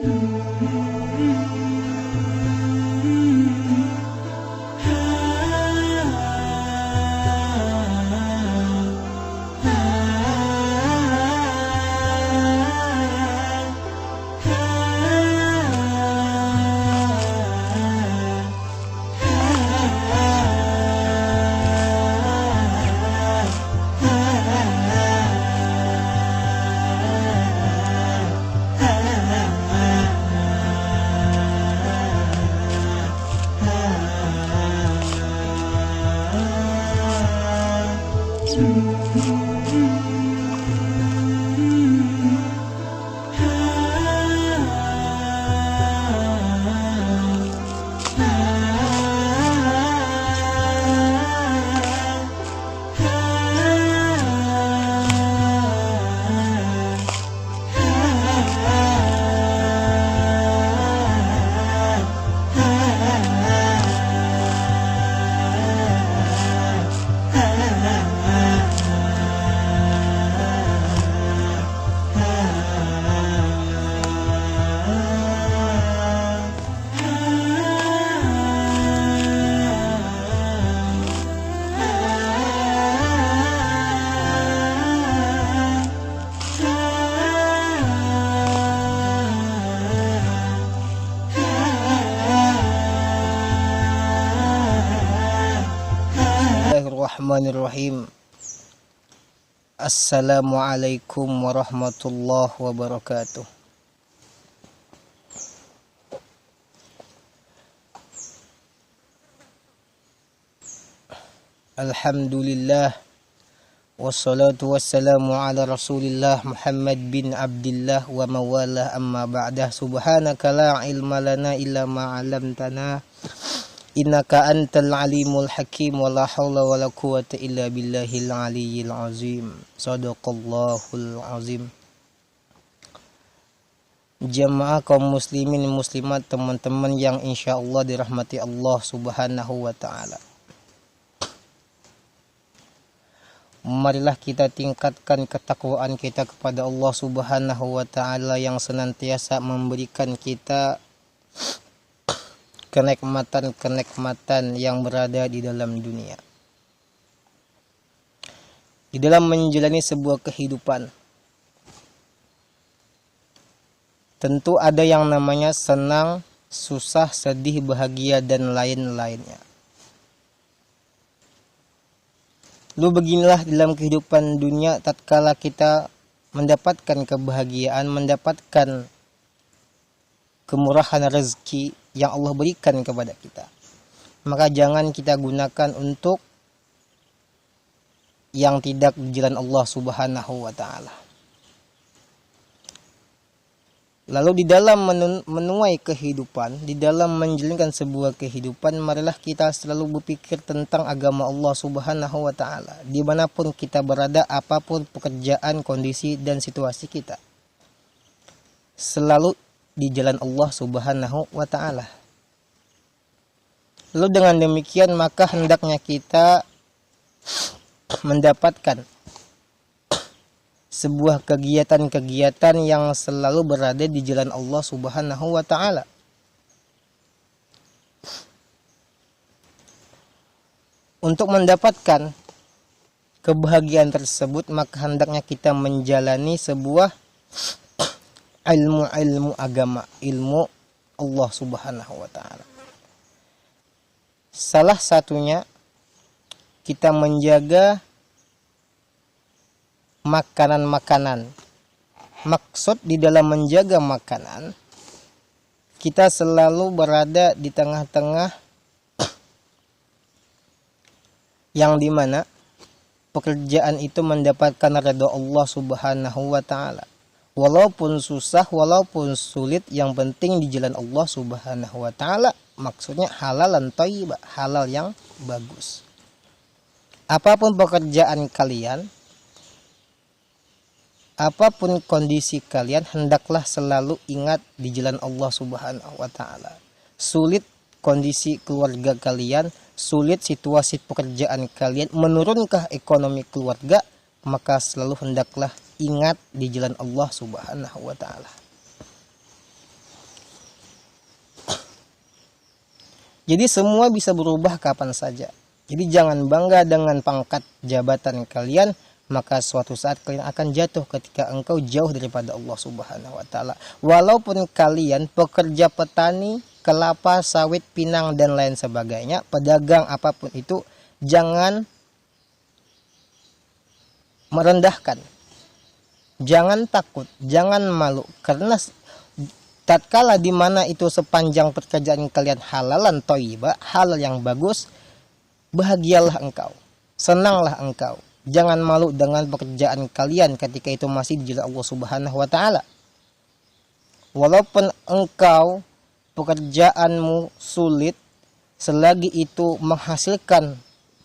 Bismillahirrahmanirrahim. Assalamualaikum warahmatullahi wabarakatuh. Alhamdulillah, wassalatu wassalamu ala rasulillah Muhammad bin Abdillah wa mawalah, amma ba'dah. Subhanaka la ilma lana illa ma 'allamtana innaka antal alimul hakim, wa la hawla wa la quwata illa billahil aliyyil azim. Shadaqallahul azim. Jamaah kaum muslimin muslimat, teman-teman yang insyaallah dirahmati Allah subhanahu wa ta'ala, marilah kita tingkatkan ketakwaan kita kepada Allah subhanahu wa ta'ala yang senantiasa memberikan kita kenikmatan-kenikmatan yang berada di dalam dunia. Di dalam menjalani sebuah kehidupan, tentu ada yang namanya senang, susah, sedih, bahagia, dan lain-lainnya. Lalu beginilah dalam kehidupan dunia, tatkala kita mendapatkan kebahagiaan, mendapatkan kemurahan rezeki yang Allah berikan kepada kita, maka jangan kita gunakan untuk yang tidak di jalan Allah subhanahu wa ta'ala. Lalu di dalam menuai kehidupan, di dalam menjalankan sebuah kehidupan, marilah kita selalu berpikir tentang agama Allah subhanahu wa ta'ala. Dimanapun kita berada, apapun pekerjaan, kondisi, dan situasi kita, selalu di jalan Allah subhanahu wa ta'ala. Lalu dengan demikian maka hendaknya kita mendapatkan sebuah kegiatan-kegiatan yang selalu berada di jalan Allah subhanahu wa ta'ala. Untuk mendapatkan kebahagiaan tersebut, maka hendaknya kita menjalani sebuah ilmu agama, ilmu Allah subhanahu wa ta'ala. Salah satunya kita menjaga makanan-makanan. Maksud di dalam menjaga makanan, kita selalu berada di tengah-tengah yang dimana pekerjaan itu mendapatkan ridha Allah subhanahu wa ta'ala. Walaupun susah, walaupun sulit, yang penting di jalan Allah subhanahu wa ta'ala. Maksudnya halalan thayyibah, halal yang bagus. Apapun pekerjaan kalian, apapun kondisi kalian, hendaklah selalu ingat di jalan Allah subhanahu wa ta'ala. Sulit kondisi keluarga kalian, sulit situasi pekerjaan kalian, menurunkah ekonomi keluarga, maka selalu hendaklah ingat di jalan Allah subhanahu wa ta'ala. Jadi semua bisa berubah kapan saja. Jadi jangan bangga dengan pangkat jabatan kalian, maka suatu saat kalian akan jatuh ketika engkau jauh daripada Allah Subhanahu wa taala. Walaupun kalian pekerja petani, kelapa, sawit, pinang dan lain sebagainya, pedagang apapun itu, jangan merendahkan. Jangan takut, jangan malu, karena tatkala di mana itu sepanjang pekerjaan kalian halalan thayyibah, halal yang bagus, bahagialah engkau, senanglah engkau. Jangan malu dengan pekerjaan kalian ketika itu masih di jalan Allah Subhanahu wa taala. Walaupun engkau pekerjaanmu sulit, selagi itu menghasilkan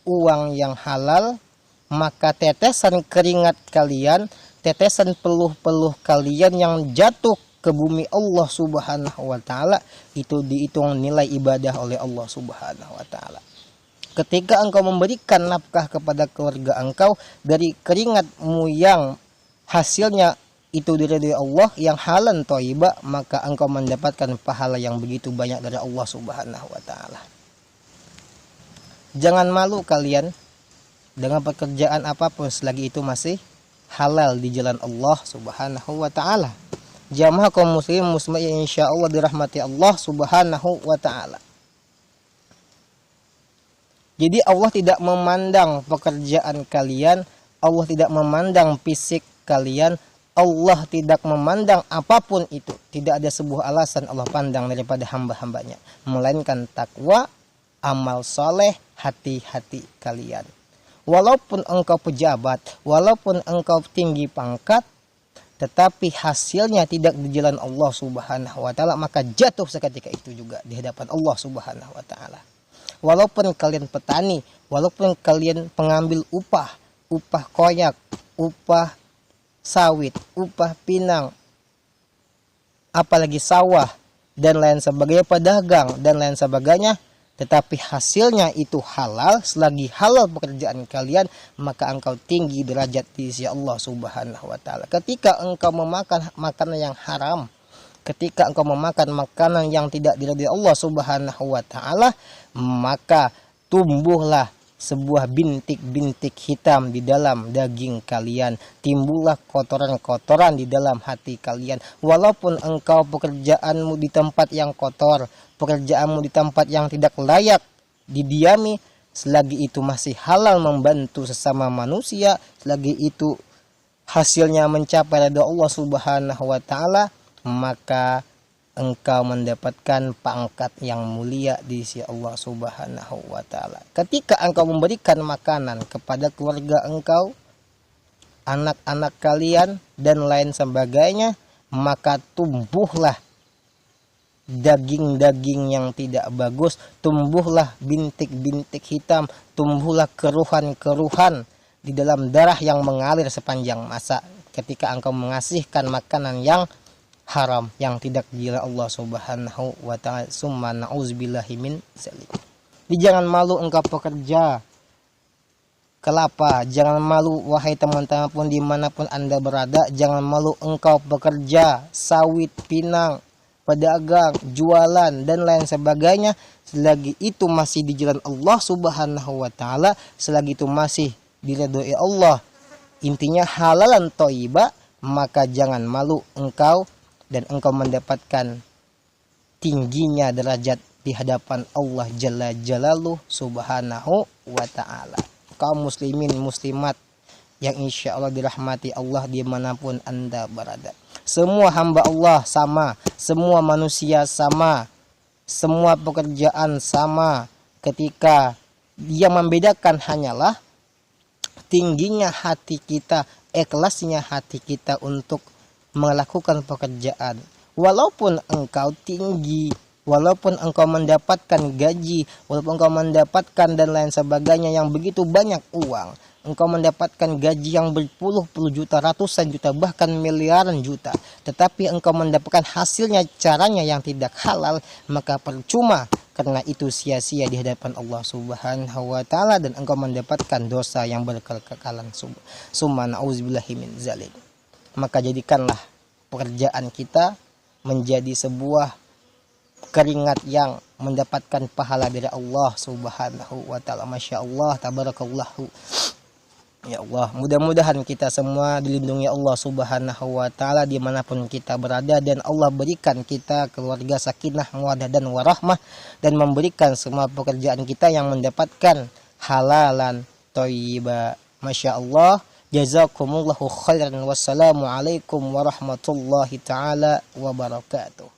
uang yang halal, maka tetesan keringat kalian, tetesan peluh-peluh kalian yang jatuh ke bumi Allah Subhanahu wa taala itu dihitung nilai ibadah oleh Allah Subhanahu wa taala. Ketika engkau memberikan nafkah kepada keluarga engkau dari keringatmu yang hasilnya itu diridhoi Allah, yang halal thayyibah, maka engkau mendapatkan pahala yang begitu banyak dari Allah Subhanahu wa taala. Jangan malu kalian dengan pekerjaan apapun selagi itu masih halal di jalan Allah Subhanahu wa taala. Jamaah kaum muslim muslimah yang insyaallah dirahmati Allah Subhanahu wa taala. Jadi Allah tidak memandang pekerjaan kalian, Allah tidak memandang fisik kalian, Allah tidak memandang apapun itu. Tidak ada sebuah alasan Allah pandang daripada hamba-hambanya, melainkan takwa, amal soleh, hati-hati kalian. Walaupun engkau pejabat, walaupun engkau tinggi pangkat, tetapi hasilnya tidak di jalan Allah Subhanahu wa taala, maka jatuh seketika itu juga di hadapan Allah Subhanahu wa taala. Walaupun kalian petani, walaupun kalian pengambil upah koyak, upah sawit, upah pinang, apalagi sawah dan lain sebagainya, pedagang dan lain sebagainya, tetapi hasilnya itu halal, selagi halal pekerjaan kalian, maka engkau tinggi derajat di sisi Allah Subhanahu wa taala. Ketika engkau memakan makanan yang haram, ketika engkau memakan makanan yang tidak diridhoi Allah Subhanahu wa taala, maka tumbuhlah sebuah bintik-bintik hitam di dalam daging kalian, timbullah kotoran-kotoran di dalam hati kalian. Walaupun engkau pekerjaanmu di tempat yang kotor, pekerjaanmu di tempat yang tidak layak didiami, selagi itu masih halal membantu sesama manusia, selagi itu hasilnya mencapai ridha Allah Subhanahu wa taala, maka engkau mendapatkan pangkat yang mulia di sisi Allah Subhanahu wa taala. Ketika engkau memberikan makanan kepada keluarga engkau, anak-anak kalian dan lain sebagainya, maka tumbuhlah daging-daging yang tidak bagus, tumbuhlah bintik-bintik hitam, tumbuhlah keruhan-keruhan di dalam darah yang mengalir sepanjang masa ketika engkau mengasihkan makanan yang haram, yang tidak diridhoi Allah Subhanahu wa taala. Summa na'udzubillahi min dzalik. Jangan malu engkau pekerja kelapa, jangan malu wahai teman-teman pun dimanapun anda berada, jangan malu engkau pekerja sawit, pinang, pedagang, jualan dan lain sebagainya, selagi itu masih di jalan Allah Subhanahu wa taala, selagi itu masih diridhoi Allah, intinya halalan thayyibah, maka jangan malu engkau dan engkau mendapatkan tingginya derajat di hadapan Allah Jalla Jalaluhu Subhanahu wa ta'ala. Kaum muslimin muslimat yang insya Allah dirahmati Allah dimanapun anda berada, semua hamba Allah sama, semua manusia sama, semua pekerjaan sama, ketika yang membedakan hanyalah tingginya hati kita, ikhlasnya hati kita untuk melakukan pekerjaan. Walaupun engkau tinggi, walaupun engkau mendapatkan gaji, walaupun engkau mendapatkan dan lain sebagainya yang begitu banyak uang, engkau mendapatkan gaji yang berpuluh-puluh juta, ratusan juta, bahkan miliaran juta, tetapi engkau mendapatkan hasilnya caranya yang tidak halal, maka percuma, karena itu sia-sia di hadapan Allah Subhanahu wa taala dan engkau mendapatkan dosa yang berkekalan. Summa na'udzubillahi min dzalik. Maka jadikanlah pekerjaan kita menjadi sebuah keringat yang mendapatkan pahala dari Allah Subhanahu wa taala. Masya Allah, tabarakallahu. Ya Allah, mudah-mudahan kita semua dilindungi Allah Subhanahu wa taala dimanapun kita berada, dan Allah berikan kita keluarga sakinah, mawaddah dan warahmah, dan memberikan semua pekerjaan kita yang mendapatkan halalan thayyibah. Masya Allah. Jazakumullahu khairan. Wassalamualaikum warahmatullahi taala wabarakatuh.